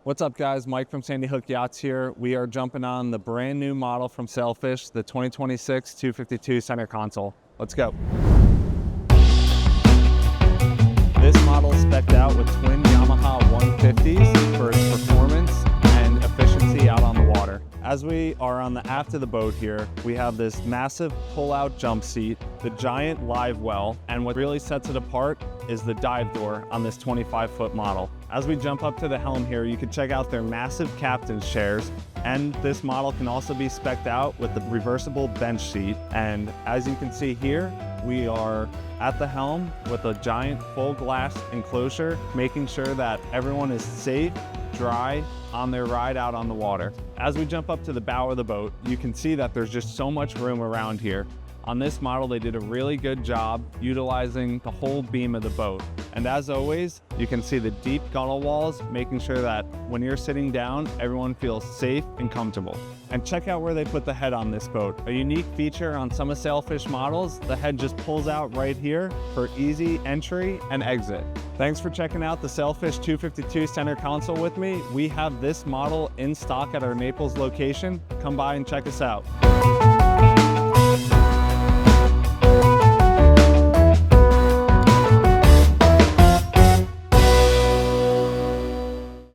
What's up guys, Mike from Sandy Hook Yachts here. We are jumping on the brand new model from Sailfish, the 2026 252 center console. Let's go. This model is spec'd out with twin Yamaha F150s for its performance and efficiency out on the water. As we are on the aft of the boat here, we have this massive pull-out jump seat, the giant live well, and what really sets it apart is the dive door on this 25-foot model. As we jump up to the helm here, you can check out their massive captain's chairs, and this model can also be spec'd out with the reversible bench seat. And as you can see here, we are at the helm with a giant full glass enclosure, making sure that everyone is safe, dry on their ride out on the water. As we jump up to the bow of the boat, you can see that there's just so much room around here. On this model, they did a really good job utilizing the whole beam of the boat. And as always, you can see the deep gunnel walls, making sure that when you're sitting down, everyone feels safe and comfortable. And check out where they put the head on this boat. A unique feature on some of Sailfish models, the head just pulls out right here for easy entry and exit. Thanks for checking out the Sailfish 252 center console with me. We have this model in stock at our Naples location. Come by and check us out.